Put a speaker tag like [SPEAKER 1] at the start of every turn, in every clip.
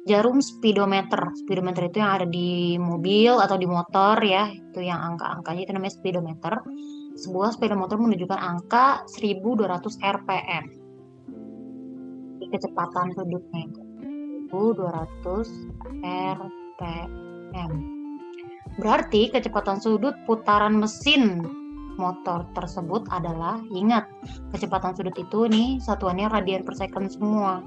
[SPEAKER 1] jarum speedometer. Speedometer itu yang ada di mobil atau di motor ya, itu yang angka-angkanya itu namanya speedometer. Sebuah speedometer menunjukkan angka 1200 rpm. Di kecepatan sudutnya itu 1200 rpm. Berarti kecepatan sudut putaran mesin motor tersebut adalah, ingat, kecepatan sudut itu nih satuannya radian per second semua.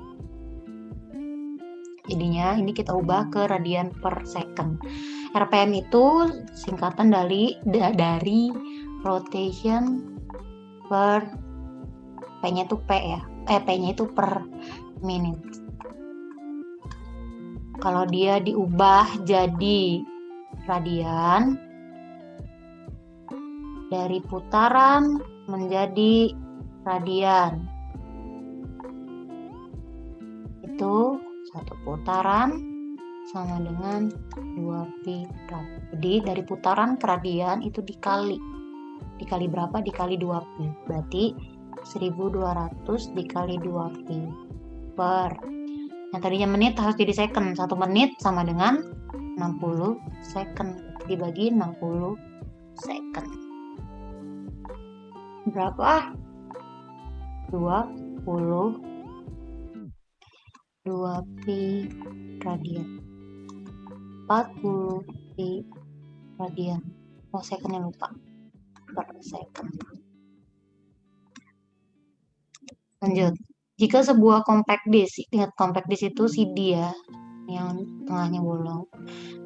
[SPEAKER 1] Jadinya ini kita ubah ke radian per second. RPM itu singkatan dari rotation per, P-nya itu P ya. P-nya itu per minute. Kalau dia diubah jadi radian, dari putaran menjadi radian, itu satu putaran sama dengan 2pi rad. Jadi dari putaran ke radian itu dikali berapa? Dikali 2pi. Berarti 1200 dikali 2pi per, yang tadinya menit harus jadi second. 1 menit sama dengan 60 second. Dibagi 60 second. Berapa? 2pi radian. 40pi radian. Oh, secondnya lupa. Per second. Lanjut. Jika sebuah compact disc, ingat compact disc itu CD ya, yang tengahnya bolong,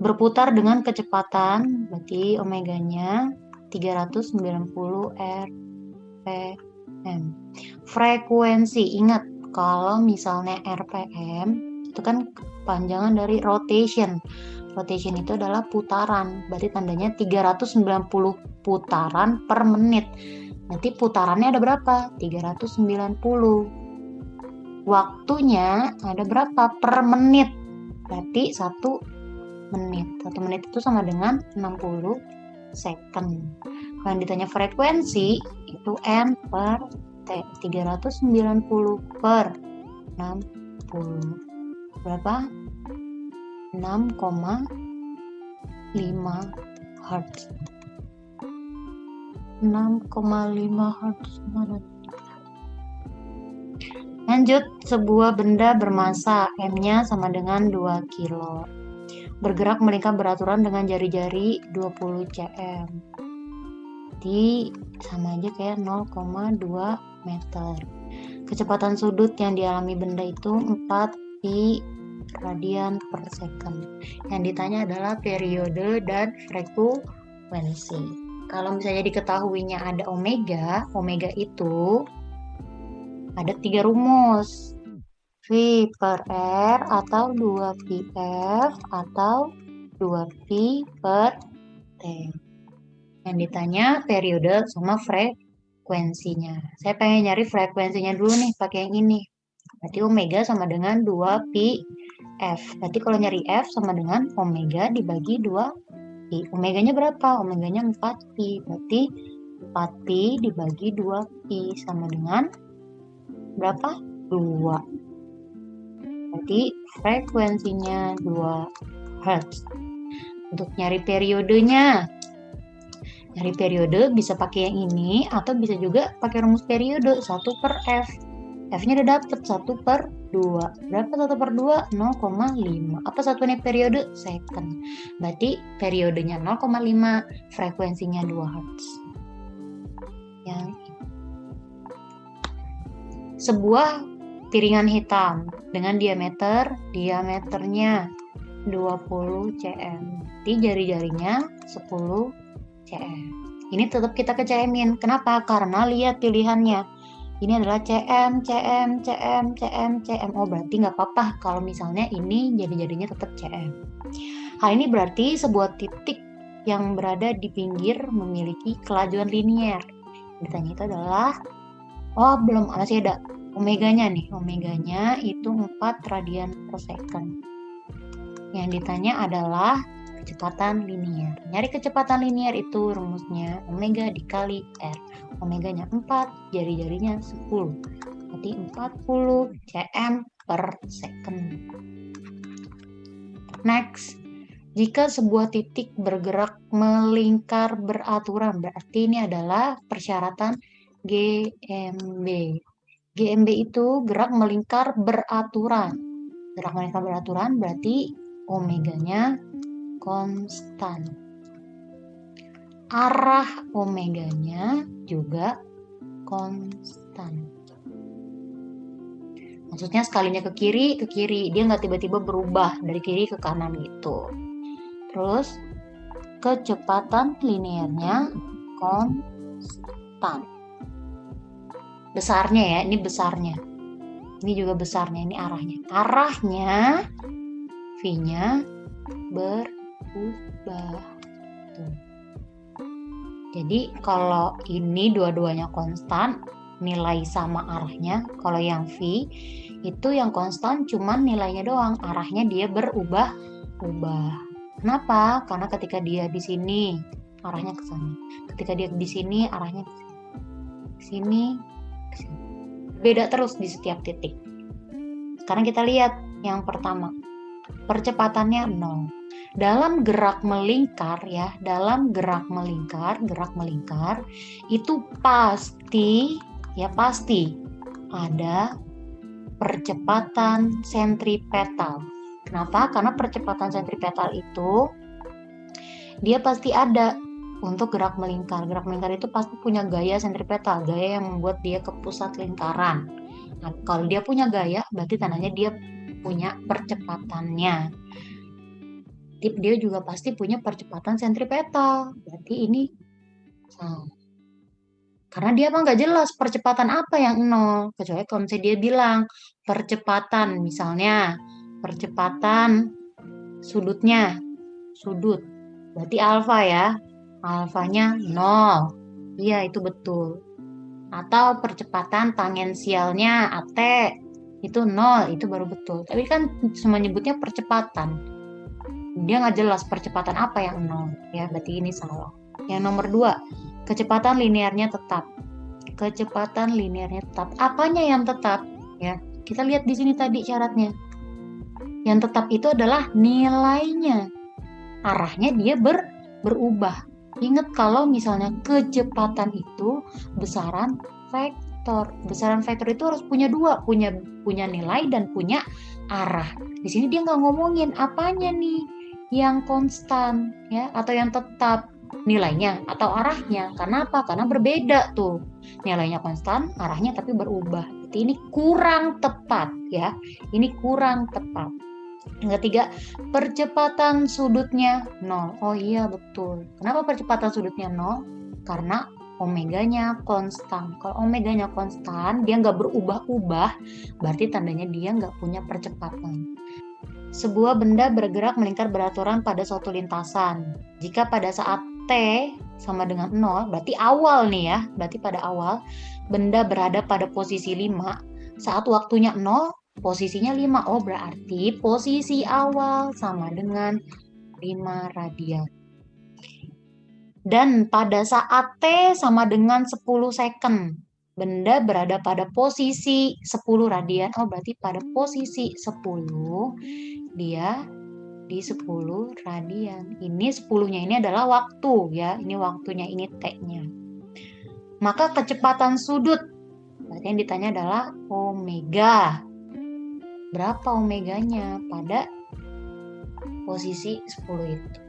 [SPEAKER 1] berputar dengan kecepatan, berarti omeganya 390 rpm. Frekuensi, ingat kalau misalnya rpm itu kan kepanjangan dari rotation. Rotation itu adalah putaran, berarti tandanya 390 putaran per menit. Nanti putarannya ada berapa? 390. Waktunya ada berapa per menit? Berarti 1 menit. 1 menit itu sama dengan 60 second. Kalau ditanya frekuensi, itu N per T. 390 per 60. Berapa? 6,5 Hz. 6,5 Hz. Lanjut, sebuah benda bermasa M-nya sama dengan 2 kilo. Bergerak melingkar beraturan dengan jari-jari 20 cm. Jadi sama aja kayak 0,2 meter. Kecepatan sudut yang dialami benda itu 4pi radian per second. Yang ditanya adalah periode dan frekuensi. Kalau misalnya diketahuinya ada omega, omega itu ada 3 rumus. V per R atau 2πf atau 2pi per T. Yang ditanya periode sama frekuensinya. Saya pengen nyari frekuensinya dulu nih pakai yang ini. Berarti omega sama dengan 2pi F. Berarti kalau nyari F sama dengan omega dibagi 2pi. Omeganya berapa? Omeganya 4pi. Berarti 4pi dibagi 2pi sama dengan berapa? 2. Berarti frekuensinya 2 Hz. Untuk nyari periodenya, nyari periode bisa pakai yang ini atau bisa juga pakai rumus periode 1 per F. F-nya udah dapet 1 per 2. Berapa 1 per 2? 0,5. Apa satuannya periode? Second. Berarti periodenya 0,5, frekuensinya 2 Hz. Yang sebuah piringan hitam dengan diameternya 20 cm. Di jari-jarinya 10 cm. Ini tetap kita ke cm-in. Kenapa? Karena lihat pilihannya. Ini adalah cm, cm, cm, cm, cm. Oh, berarti nggak apa-apa kalau misalnya ini jari-jarinya tetap cm. Hal ini berarti sebuah titik yang berada di pinggir memiliki kelajuan linier. Ditanya itu adalah, oh belum, masih ada omeganya nih. Omeganya itu 4 radian per second. Yang ditanya adalah kecepatan linier. Nyari kecepatan linier itu rumusnya omega dikali R. Omeganya 4, jari-jarinya 10. Berarti 40 cm per second. Next, jika sebuah titik bergerak melingkar beraturan, berarti ini adalah persyaratan GMB. GMB itu gerak melingkar beraturan. Gerak melingkar beraturan berarti omeganya konstan. Arah omeganya juga konstan. Maksudnya sekalinya ke kiri, dia nggak tiba-tiba berubah dari kiri ke kanan gitu. Terus kecepatan linearnya konstan. Besarnya ya, ini besarnya. Ini juga besarnya, ini arahnya. Arahnya V-nya berubah. Tuh. Jadi kalau ini dua-duanya konstan, nilai sama arahnya. Kalau yang V itu yang konstan cuman nilainya doang, arahnya dia berubah-ubah. Kenapa? Karena ketika dia di sini arahnya ke sana. Ketika dia di sini arahnya ke sini, ke sini. Beda terus di setiap titik. Sekarang kita lihat yang pertama. Percepatannya 0. Dalam gerak melingkar ya, dalam gerak melingkar itu pasti ada percepatan sentripetal. Kenapa? Karena percepatan sentripetal itu dia pasti ada untuk gerak melingkar. Gerak melingkar itu pasti punya gaya sentripetal, gaya yang membuat dia ke pusat lingkaran. Nah, kalau dia punya gaya, berarti tandanya dia punya percepatannya. Dia juga pasti punya percepatan sentripetal. Berarti ini salah. Karena dia mah nggak jelas percepatan apa yang 0. Kecuali kalau misalnya dia bilang percepatan, misalnya percepatan sudutnya, sudut. Berarti alfa ya. Alfanya 0. Iya, itu betul. Atau percepatan tangensialnya AT itu 0, itu baru betul. Tapi kan cuma nyebutnya percepatan. Dia nggak jelas percepatan apa yang 0 ya, berarti ini salah. Yang nomor 2, kecepatan linearnya tetap. Kecepatan linearnya tetap. Apanya yang tetap ya? Kita lihat di sini tadi syaratnya. Yang tetap itu adalah nilainya. Arahnya dia berubah. Ingat kalau misalnya kecepatan itu besaran vektor. Besaran vektor itu harus punya dua, punya nilai dan punya arah. Di sini dia nggak ngomongin apanya nih yang konstan ya atau yang tetap, nilainya atau arahnya. Karena apa? Karena berbeda tuh. Nilainya konstan, arahnya tapi berubah. Jadi ini kurang tepat ya. Ini kurang tepat. Yang ketiga, percepatan sudutnya 0. Oh iya betul. Kenapa percepatan sudutnya 0? Karena omeganya konstan. Kalau omeganya konstan, dia nggak berubah-ubah, berarti tandanya dia nggak punya percepatan. Sebuah benda bergerak melingkar beraturan pada suatu lintasan. Jika pada saat T sama dengan 0, berarti awal nih ya, berarti pada awal benda berada pada posisi 5, saat waktunya 0, posisinya 5. Oh, berarti posisi awal sama dengan 5 radian. Dan pada saat T sama dengan 10 second, benda berada pada posisi 10 radian. Oh, berarti pada posisi 10 dia di 10 radian. Ini 10-nya ini adalah waktu ya. Ini waktunya, ini T-nya. Maka kecepatan sudut, berarti yang ditanya adalah omega. Berapa omeganya pada posisi 10 itu?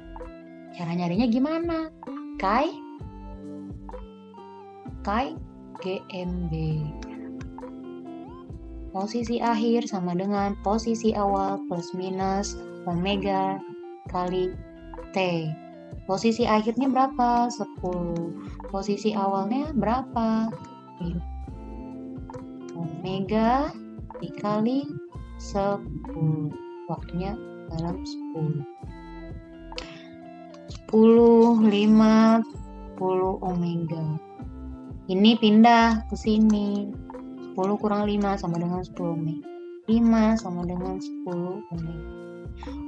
[SPEAKER 1] Cara nyarinya gimana? Kai GMB. Posisi akhir sama dengan posisi awal plus minus omega kali T. Posisi akhirnya berapa? 10. Posisi awalnya berapa? Omega dikali 10. Waktunya dalam 10. 10, 50 omega. Ini pindah ke sini. 10 kurang 5 sama dengan 10 omega. 5 sama dengan 10 omega.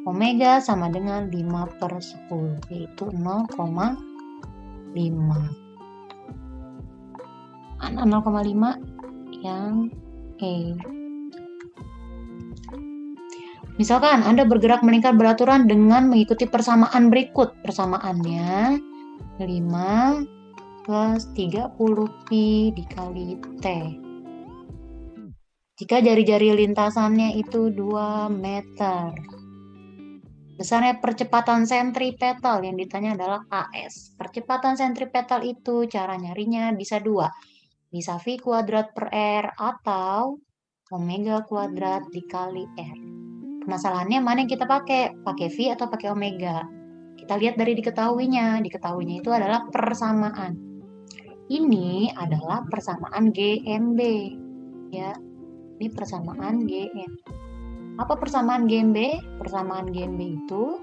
[SPEAKER 1] Omega sama dengan 5 per 10, yaitu 0,5. 0,5 yang E. Misalkan Anda bergerak meningkat beraturan dengan mengikuti persamaan berikut. Persamaannya 5 plus 30 pi dikali T. Jika jari-jari lintasannya itu 2 meter. Besarnya percepatan sentripetal yang ditanya adalah AS. Percepatan sentripetal itu cara nyarinya bisa dua. Bisa V kuadrat per R atau omega kuadrat dikali R. Permasalahannya mana yang kita pakai? Pakai V atau pakai omega? Kita lihat dari diketahuinya. Diketahuinya itu adalah persamaan. Ini adalah persamaan GMB. Ya, ini persamaan GMB. Apa persamaan GMB? Persamaan GMB itu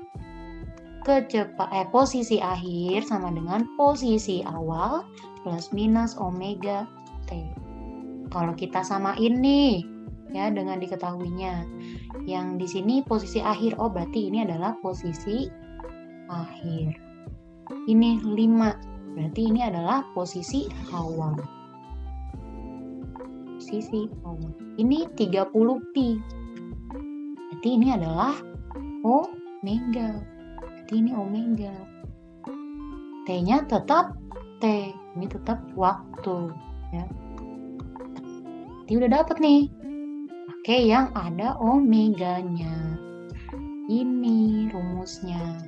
[SPEAKER 1] posisi akhir sama dengan posisi awal plus minus omega T. Kalau kita samain nih ya dengan diketahuinya. Yang di sini posisi akhir, oh berarti ini adalah posisi akhir. Ini 5, berarti ini adalah posisi awal. Posisi awal. Ini 30 pi. Berarti ini adalah omega. Berarti ini omega. T-nya tetap T. Ini tetap waktu. Ya. Berarti udah dapet nih. Oke, yang ada omeganya. Ini rumusnya.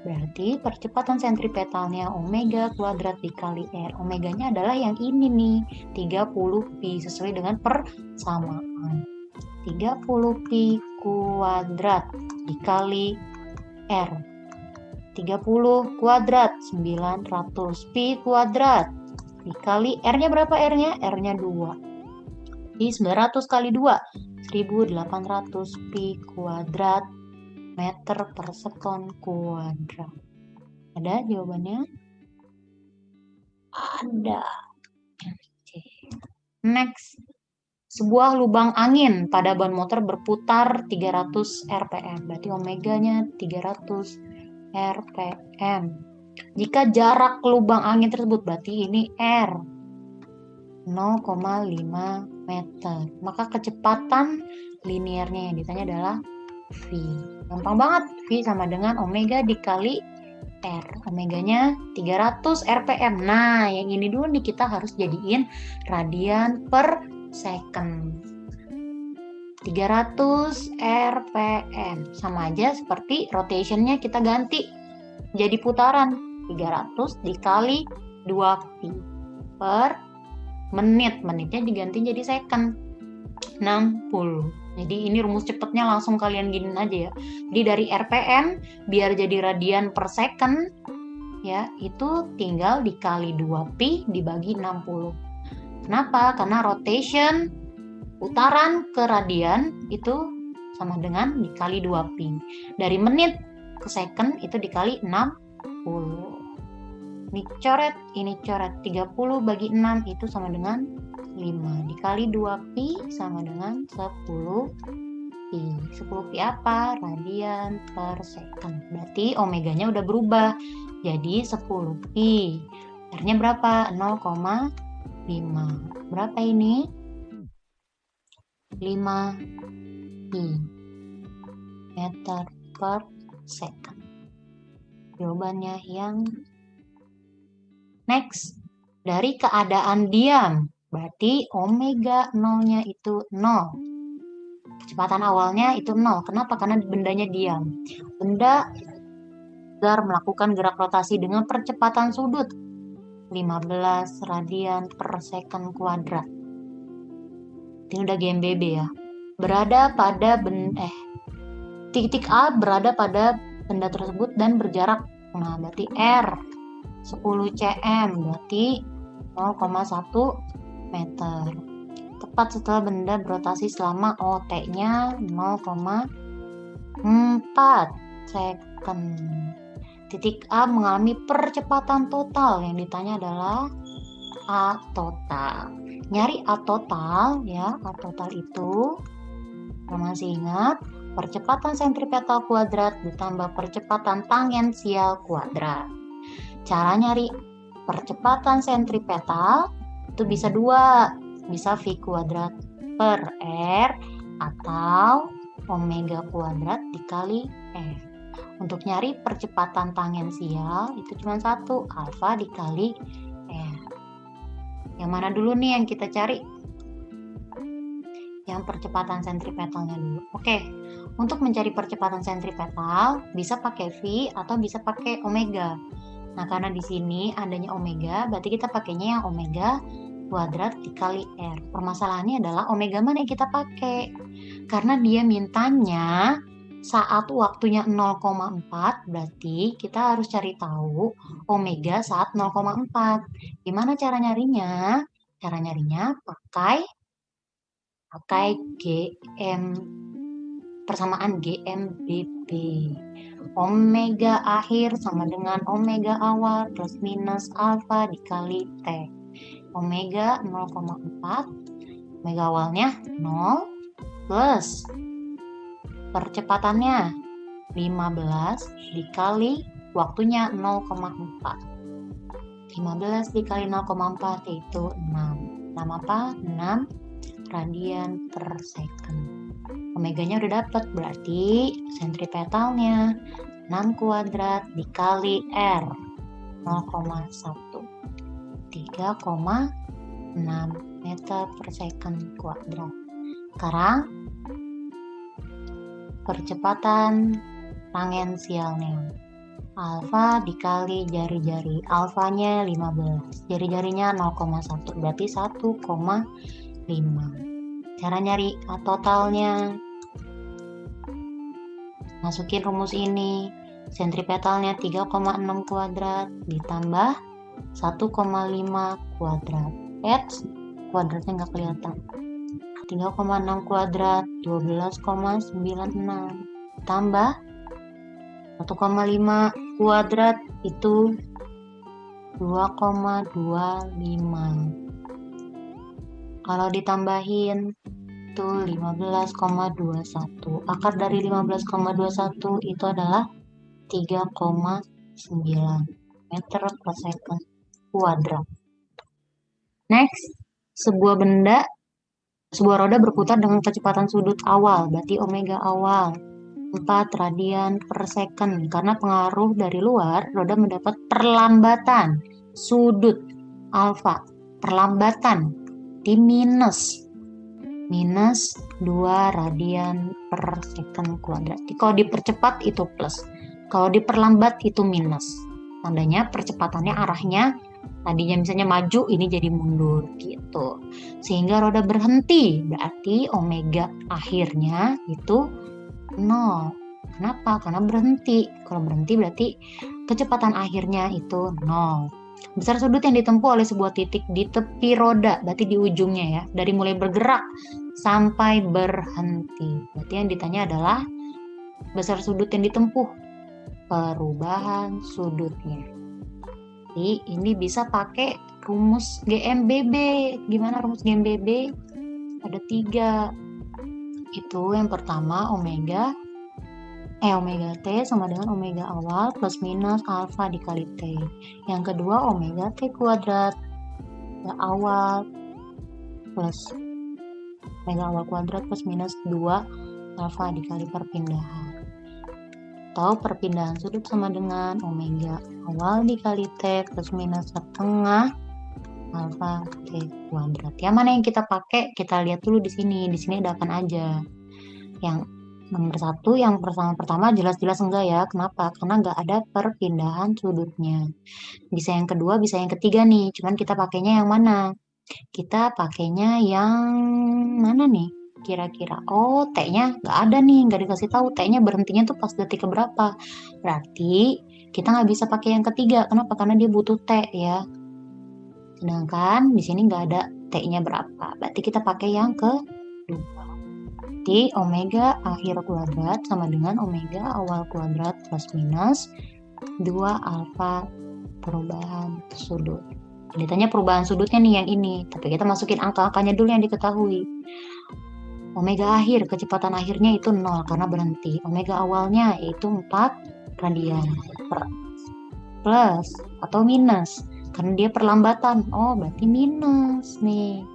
[SPEAKER 1] Berarti percepatan sentripetalnya omega kuadrat dikali R. Omeganya adalah yang ini nih. 30 pi sesuai dengan persamaan. 30 pi kuadrat dikali R. 30 kuadrat 900 pi kuadrat dikali R-nya berapa R-nya? R-nya 2. Di 900 kali 2 1800 pi kuadrat meter per sekon kuadrat. Ada jawabannya? Ada. Next. Sebuah lubang angin pada ban motor berputar 300 rpm. Berarti omeganya 300 rpm. Jika jarak lubang angin tersebut, berarti ini R 0,5 meter. Maka kecepatan linearnya yang ditanya adalah V. Gampang banget. V sama dengan omega dikali R. Omeganya 300 rpm. Nah, yang ini dulu nih kita harus jadiin radian per second. 300 rpm. Sama aja seperti rotationnya kita ganti jadi putaran. 300 dikali 2 pi per menit. Menitnya diganti jadi second. 60. Jadi ini rumus cepatnya langsung kalian giniin aja ya. Jadi dari rpm biar jadi radian per second ya, itu tinggal dikali 2 pi dibagi 60. Kenapa? Karena rotation putaran ke radian itu sama dengan dikali 2 pi. Dari menit ke second itu dikali 60. Ini coret. 30 bagi 6 itu sama dengan 5 dikali 2 pi sama dengan 10 pi. 10 pi apa? Radian per second. Berarti omeganya udah berubah jadi 10 pi. R-nya berapa? 0,5. Berapa ini? 5 pi meter per second. Jawabannya yang next. Dari keadaan diam, berarti omega 0-nya itu 0. Kecepatan awalnya itu 0. Kenapa? Karena bendanya diam. Benda melakukan gerak rotasi dengan percepatan sudut 15 radian per second kuadrat. Ini udah GMBB ya. Berada pada titik A berada pada benda tersebut dan berjarak. Nah, berarti R 10 cm, berarti 0,1 meter. Tepat setelah benda berotasi selama T-nya 0,4 second. Titik A mengalami percepatan total. Yang ditanya adalah A total. Nyari A total ya. A total itu, masih ingat, percepatan sentripetal kuadrat ditambah percepatan tangensial kuadrat. Cara nyari percepatan sentripetal itu bisa dua. Bisa V kuadrat per R atau omega kuadrat dikali F. Untuk nyari percepatan tangensial itu cuma satu, alfa dikali F. Yang mana dulu nih yang kita cari? Yang percepatan sentripetalnya dulu. Oke, untuk mencari percepatan sentripetal bisa pakai V atau bisa pakai omega. Nah, karena di sini adanya omega, berarti kita pakainya yang omega kuadrat dikali R. Permasalahannya adalah omega mana yang kita pakai? Karena dia mintanya saat waktunya 0,4, berarti kita harus cari tahu omega saat 0,4. Gimana cara nyarinya? Cara nyarinya pakai GM, persamaan GMBB. Omega akhir sama dengan omega awal plus minus alfa dikali T. Omega 0,4, omega awalnya 0 plus percepatannya 15 dikali waktunya 0,4. 15 dikali 0,4 yaitu 6. 6 apa? 6 radian per second. Omeganya udah dapet, berarti sentripetalnya 6 kuadrat dikali R 0,1, 3,6 meter per second kuadrat. Sekarang percepatan tangensialnya alfa dikali jari-jari, alfanya 15, jari-jarinya 0,1, berarti 1,5. Cara nyari totalnya, masukin rumus ini, sentripetalnya 3,6 kuadrat ditambah 1,5 kuadrat. Kuadratnya nggak kelihatan. 3,6 kuadrat 12,96 tambah 1,5 kuadrat itu 2,25. Kalau ditambahin itu 15,21. Akar dari 15,21 itu adalah 3,9 meter per second kuadrat. Next, sebuah roda berputar dengan kecepatan sudut awal, berarti omega awal 4 radian per second. Karena pengaruh dari luar, roda mendapat perlambatan sudut alfa, perlambatan di minus 2 radian per second kuadrat. Jadi kalau dipercepat itu plus, kalau diperlambat itu minus. Tandanya percepatannya arahnya tadinya misalnya maju, ini jadi mundur gitu. Sehingga roda berhenti, berarti omega akhirnya itu 0. Kenapa? Karena berhenti. Kalau berhenti berarti kecepatan akhirnya itu 0. Besar sudut yang ditempuh oleh sebuah titik di tepi roda, berarti di ujungnya ya, dari mulai bergerak sampai berhenti. Berarti yang ditanya adalah besar sudut yang ditempuh, perubahan sudutnya. Jadi ini bisa pakai rumus GMBB. Gimana rumus GMBB? Ada 3. Itu yang pertama omega T sama dengan omega awal plus minus alfa dikali T. Yang kedua omega T kuadrat awal plus omega awal kuadrat plus minus 2 alfa dikali perpindahan. Atau perpindahan sudut sama dengan omega awal dikali T plus minus setengah alfa T kuadrat. Yang mana yang kita pakai? Kita lihat dulu di sini. Di sini ada apa aja. Yang nomor 1, yang pertama jelas-jelas enggak ya. Kenapa? Karena enggak ada perpindahan sudutnya. Bisa yang kedua, bisa yang ketiga nih. Cuman kita pakainya yang mana? Kita pakainya yang mana nih? Kira-kira. Oh, T-nya enggak ada nih. Enggak dikasih tahu. T-nya berhentinya tuh pas detik keberapa. Berarti kita nggak bisa pakai yang ketiga. Kenapa? Karena dia butuh T ya. Sedangkan di sini enggak ada T-nya berapa. Berarti kita pakai yang kedua. Jadi omega akhir kuadrat sama dengan omega awal kuadrat plus minus 2 alfa perubahan sudut. Ditanya perubahan sudutnya nih yang ini, tapi kita masukin angka-angkanya dulu yang diketahui. Omega akhir, kecepatan akhirnya itu 0 karena berhenti. Omega awalnya yaitu 4 radian per plus atau minus karena dia perlambatan. Oh, berarti minus nih.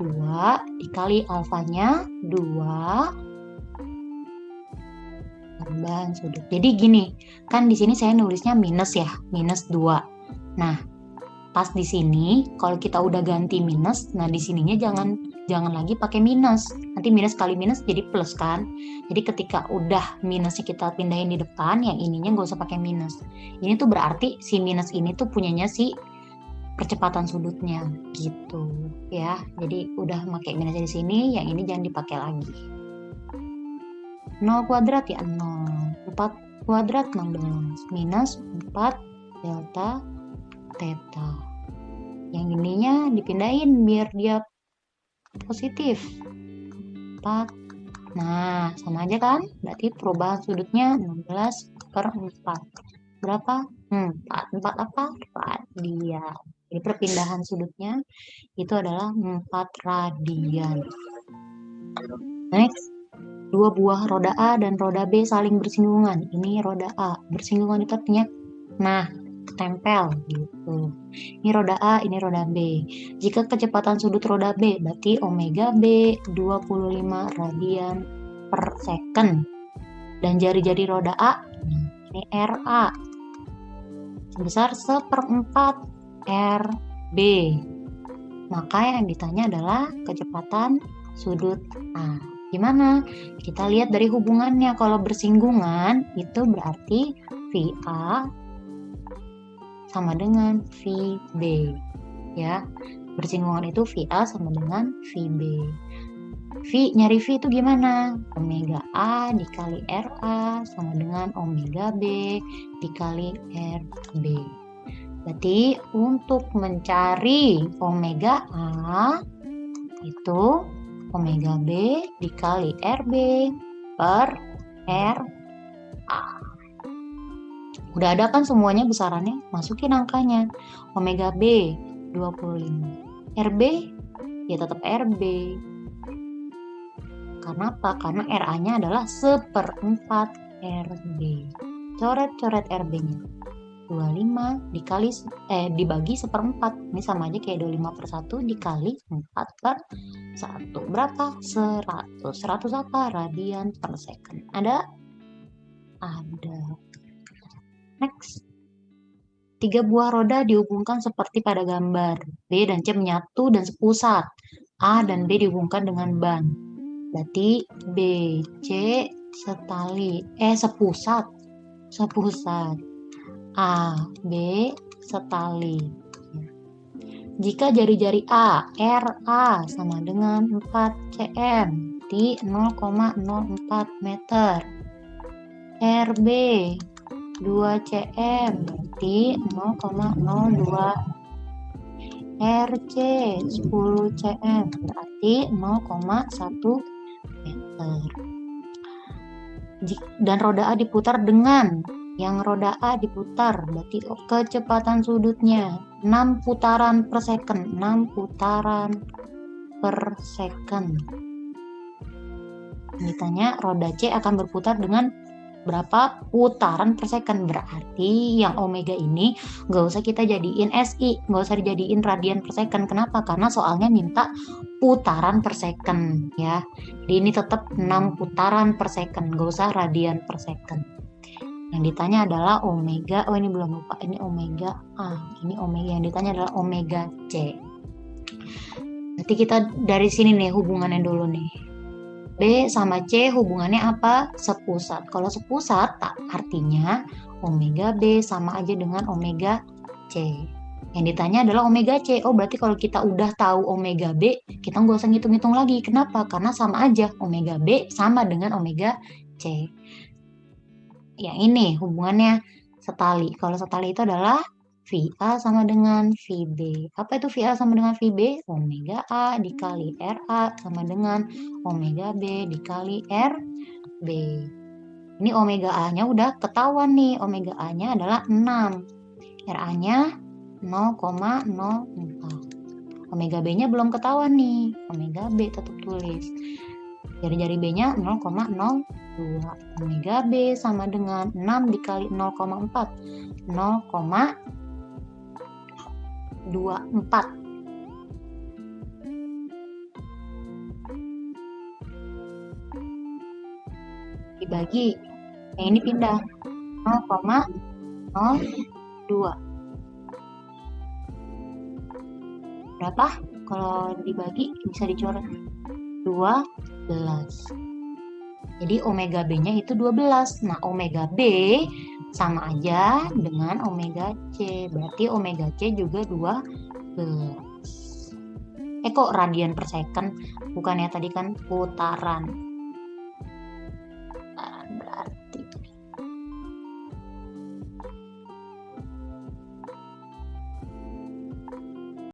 [SPEAKER 1] 2 dikali alfanya 2 Perubahan sudut. Jadi gini, kan di sini saya nulisnya minus ya, minus 2. Nah, pas di sini kalau kita udah ganti minus, nah di sininya jangan lagi pakai minus. Nanti minus kali minus jadi plus kan. Jadi ketika udah minusnya kita pindahin di depan, yang ininya nggak usah pakai minus. Ini tuh berarti si minus ini tuh punyanya si percepatan sudutnya gitu ya. Jadi udah pakai minusnya di sini, yang ini jangan dipakai lagi. 0 kuadrat ya 0, 4 kuadrat 16, minus 4 delta theta. Yang ininya dipindahin biar dia positif. 4. Nah, sama aja kan? Berarti perubahan sudutnya 16/4. Berapa? 4. 4 apa? Radian. Jadi perpindahan sudutnya itu adalah 4 radian. Next. Dua buah roda A dan roda B saling bersinggungan. Ini roda A. Bersinggungan itu artinya, nah, tempel gitu. Ini roda A, ini roda B. Jika kecepatan sudut roda B, berarti omega B 25 radian per second. Dan jari-jari roda A, ini RA, sebesar 1/4 RB. Maka yang ditanya adalah kecepatan sudut A. Gimana? Kita lihat dari hubungannya. Kalau bersinggungan itu berarti VA sama dengan VB. Ya, bersinggungan itu VA sama dengan VB. Nyari V itu gimana? Omega A dikali RA sama dengan omega B dikali RB. Berarti untuk mencari omega A itu omega B dikali RB per RA. Udah ada kan semuanya besarannya? Masukin angkanya. Omega B 25. RB ya tetap RB. Karena apa? Karena RA-nya adalah 1/4 RB. Coret-coret RB-nya. 25 dibagi 1/4. Ini sama aja kayak 25/1 dikali 4/1. Berapa? 100. 100 apa? Radian per second. Ada? Ada. Next. 3 buah roda dihubungkan seperti pada gambar. B dan C menyatu dan sepusat. A dan B dihubungkan dengan ban. Berarti B, C sepusat. A, B, setali. Jika jari-jari A, RA sama dengan 4 cm di 0,04 meter. RB 2 cm di 0,02. RC 10 cm berarti 0,1 meter. Dan roda A diputar dengan roda A diputar, berarti kecepatan sudutnya 6 putaran per second. 6 putaran per second. Ditanya roda C akan berputar dengan berapa putaran per second. Berarti yang omega ini nggak usah kita jadiin SI, nggak usah dijadiin radian per second. Kenapa? Karena soalnya minta putaran per second ya. Jadi ini tetap 6 putaran per second, nggak usah radian per second. Yang ditanya adalah omega, ini belum lupa, ini omega A, ini omega, yang ditanya adalah omega C. Nanti kita dari sini nih hubungannya dulu nih. B sama C hubungannya apa? Sepusat. Kalau sepusat artinya omega B sama aja dengan omega C. Yang ditanya adalah omega C. Oh berarti kalau kita udah tahu omega B, kita nggak usah ngitung-ngitung lagi. Kenapa? Karena sama aja omega B sama dengan omega C. Yang ini hubungannya setali. Kalau setali itu adalah VA sama dengan VB. Apa itu VA sama dengan VB? Omega A dikali RA sama dengan omega B dikali RB. Ini omega A-nya udah ketahuan nih. Omega A-nya adalah 6. RA-nya 0,04. Omega B-nya belum ketahuan nih. Omega B tetap tulis. Jari-jari B-nya 0,02. Omega B sama dengan 6 dikali 0,4. 0,24. Dibagi Yang ini pindah 0,02. Berapa? Kalau dibagi bisa dicoret 12. Jadi omega B-nya itu 12. Nah, omega B sama aja dengan omega C. Berarti omega C juga 12. Kok radian per second? Bukannya tadi kan putaran.